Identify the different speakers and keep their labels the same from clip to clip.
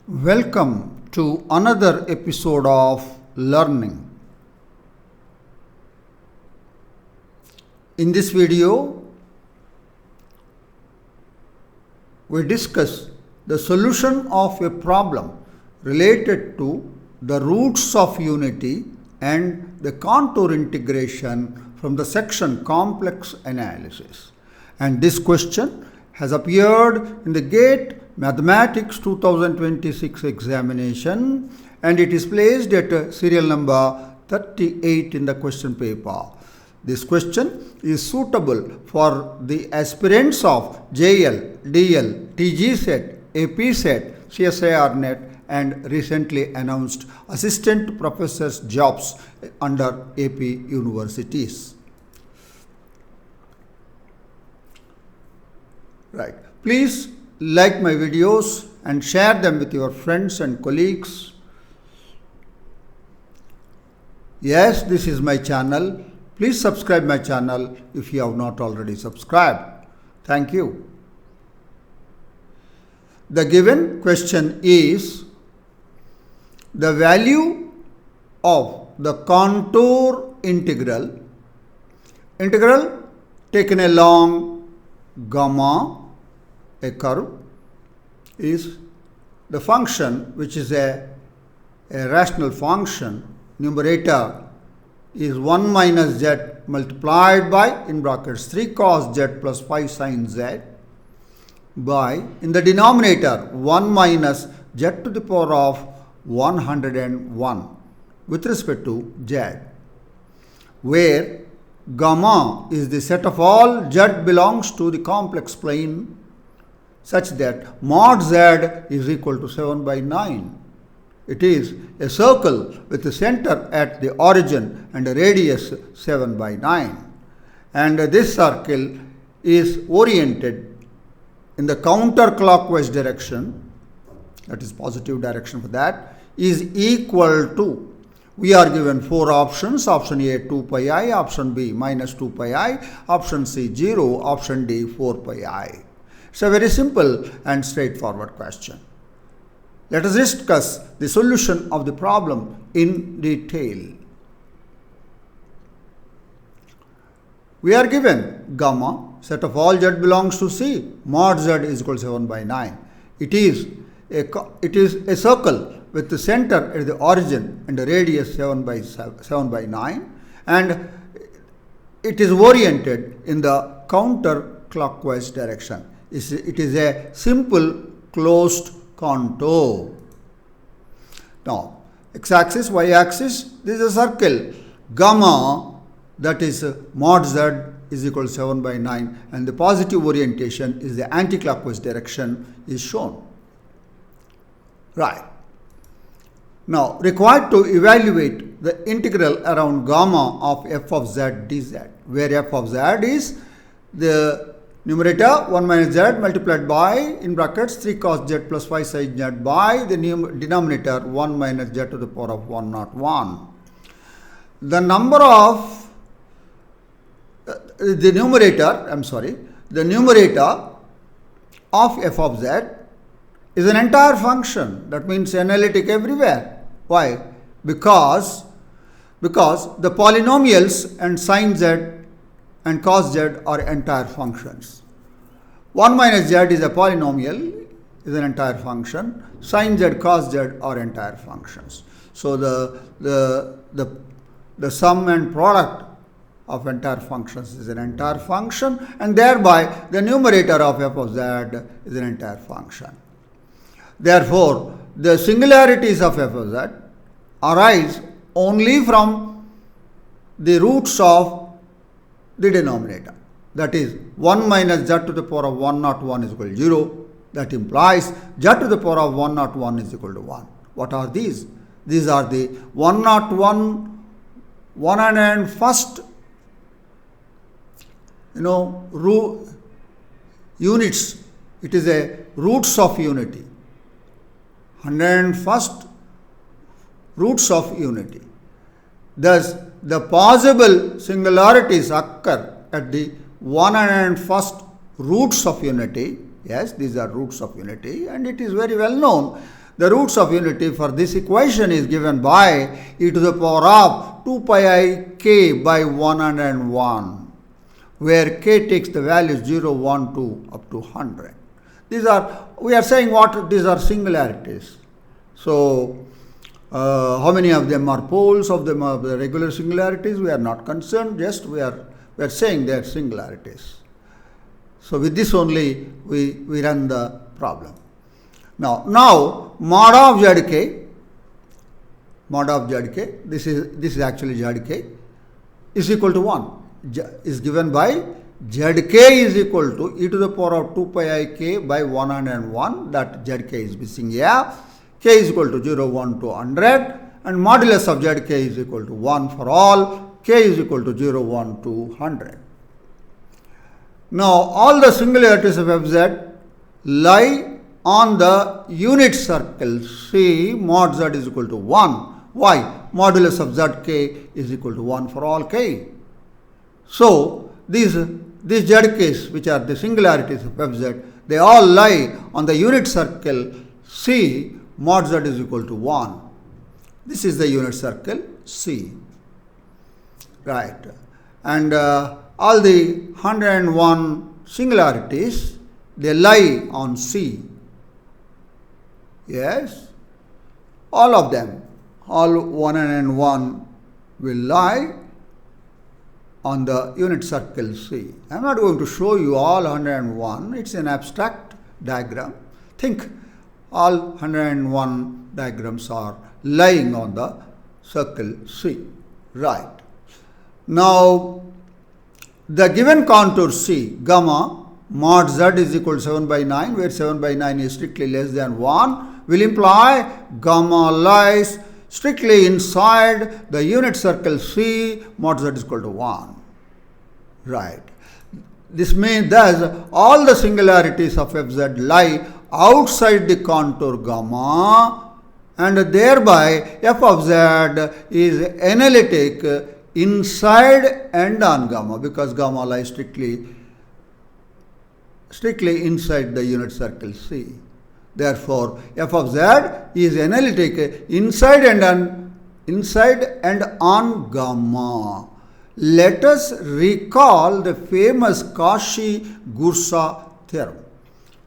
Speaker 1: Welcome to another episode of Learning. In this video, we discuss the solution of a problem related to the roots of unity and the contour integration from the section complex analysis. And this question has appeared in the GATE Mathematics 2026 examination, and it is placed at serial number 38 in the question paper. This question is suitable for the aspirants of JL, DL, TG set, AP set, CSIR net, and recently announced assistant professors jobs under AP universities. Right. Please like my videos and share them with your friends and colleagues. Yes, this is my channel. Please subscribe my channel if you have not already subscribed. Thank you. The given question is the value of the contour integral taken along gamma, a curve, is the function which is a rational function. Numerator is 1 minus z multiplied by, in brackets, 3 cos z plus 5 sin z, by, in the denominator, 1 minus z to the power of 101 with respect to z, where gamma is the set of all z belongs to the complex plane such that mod z is equal to 7 by 9. It is a circle with the center at the origin and a radius 7 by 9. And this circle is oriented in the counterclockwise direction, that is positive direction for that, is equal to, we are given 4 options, option A 2 pi I, option B minus 2 pi I, option C 0, option D 4 pi I. It's a very simple and straightforward question. Let us discuss the solution of the problem in detail. We are given gamma, set of all z belongs to C, mod z is equal to 7 by 9. It is a circle with the center at the origin and the radius 7 by 9, and it is oriented in the counterclockwise direction. It is a simple closed contour. Now, x-axis, y-axis, this is a circle. Gamma, that is mod z is equal to 7 by 9, and the positive orientation is the anti-clockwise direction is shown. Right. Now, required to evaluate the integral around gamma of f of z dz, where f of z is the numerator 1 minus z multiplied by, in brackets, 3 cos z plus 5 sin z, by the denominator 1 minus z to the power of 101. The number of the numerator of f of z is an entire function. That means analytic everywhere. Why? Because the polynomials and sin z and cos z are entire functions. 1 minus z is a polynomial, is an entire function. Sin z, cos z are entire functions. So the sum and product of entire functions is an entire function, and thereby the numerator of f of z is an entire function. Therefore, the singularities of f of z arise only from the roots of the denominator. That is, 1 minus z to the power of 101 is equal to 0. That implies z to the power of 101 is equal to 1. What are these? These are the 101, 101st, units. It is a roots of unity. 101st roots of unity. Thus, the possible singularities occur at the 101st roots of unity. Yes, these are roots of unity, and it is very well known The roots of unity for this equation is given by e to the power of 2 pi I k by 101, where k takes the values 0, 1, 2 up to 100. We are saying what these are singularities. So, how many of them are poles, of them are the regular singularities? We are not concerned, just we are saying they are singularities. So, with this only we run the problem. Now mod of zk, this is actually zk, is equal to 1, is given by zk is equal to e to the power of 2 pi I k by 101, that zk is missing here. K is equal to 0, 1 to 100, and modulus of zk is equal to 1 for all, k is equal to 0, 1 to 100. Now, all the singularities of fz lie on the unit circle C mod z is equal to 1. Why? Modulus of zk is equal to 1 for all k. So, these zk's, which are the singularities of fz, they all lie on the unit circle C mod z is equal to 1. This is the unit circle C. Right. And all the 101 singularities, they lie on C. Yes. All of them, all 101 will lie on the unit circle C. I am not going to show you all 101. It's an abstract diagram. Think all 101 diagrams are lying on the circle C. Right. Now, the given contour C, gamma mod z is equal to 7 by 9, where 7 by 9 is strictly less than 1, will imply gamma lies strictly inside the unit circle C mod z is equal to 1. Right. This means thus all the singularities of fz lie outside the contour gamma, and thereby f of z is analytic inside and on gamma, because gamma lies strictly inside the unit circle C. Therefore, f of z is analytic inside and on gamma. Let us recall the famous Cauchy-Goursat theorem.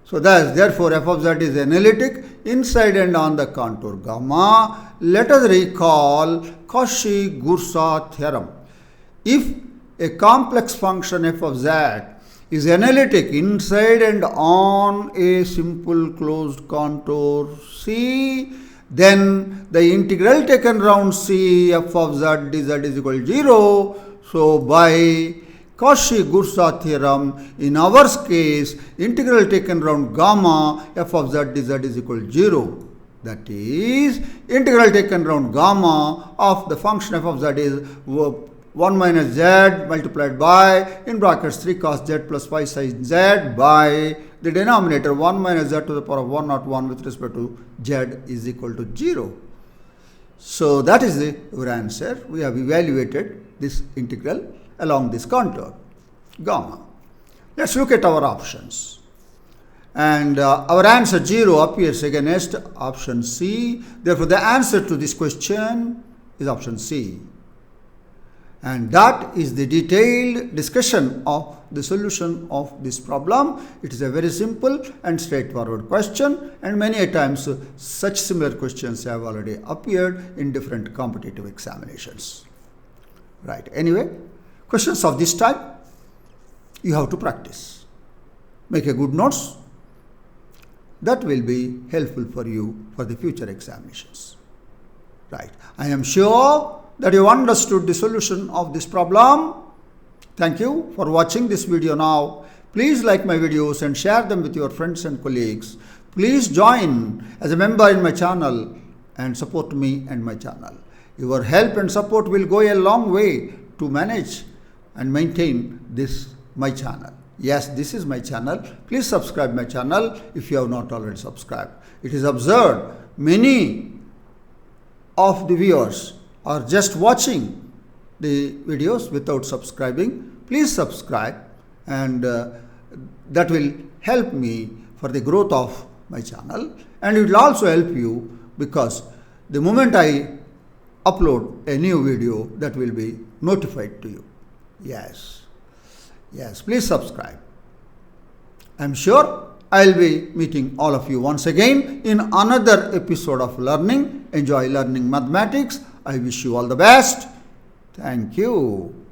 Speaker 1: So, therefore, f of z is analytic inside and on the contour gamma. Let us recall Cauchy-Goursat theorem. If a complex function f of z is analytic inside and on a simple closed contour C, then the integral taken round C f of z dz is equal to 0. So, by Cauchy-Goursat theorem, in our case, integral taken round gamma f of z dz is equal to 0. That is, integral taken round gamma of the function f of z is 1 minus z multiplied by, in brackets, 3 cos z plus 5 sin z by the denominator 1 minus z to the power of 101 with respect to z is equal to 0. So, that is our answer. We have evaluated this integral along this contour gamma. Let us look at our options. And our answer 0 appears against option C. Therefore, the answer to this question is option C. And that is the detailed discussion of the solution of this problem. It is a very simple and straightforward question, and many a times such similar questions have already appeared in different competitive examinations. Right. Anyway, questions of this type you have to practice. Make a good notes. That will be helpful for you for the future examinations. Right. I am sure that you understood the solution of this problem. Thank you for watching this video now. Please like my videos and share them with your friends and colleagues. Please join as a member in my channel and support me and my channel. Your help and support will go a long way to manage and maintain my channel. Yes, this is my channel. Please subscribe my channel if you have not already subscribed. It is observed many of the viewers are just watching the videos without subscribing. Please subscribe, and that will help me for the growth of my channel, and it will also help you because the moment I upload a new video, that will be notified to you. Yes, please subscribe. I am sure I will be meeting all of you once again in another episode of learning. Enjoy learning mathematics. I wish you all the best. Thank you.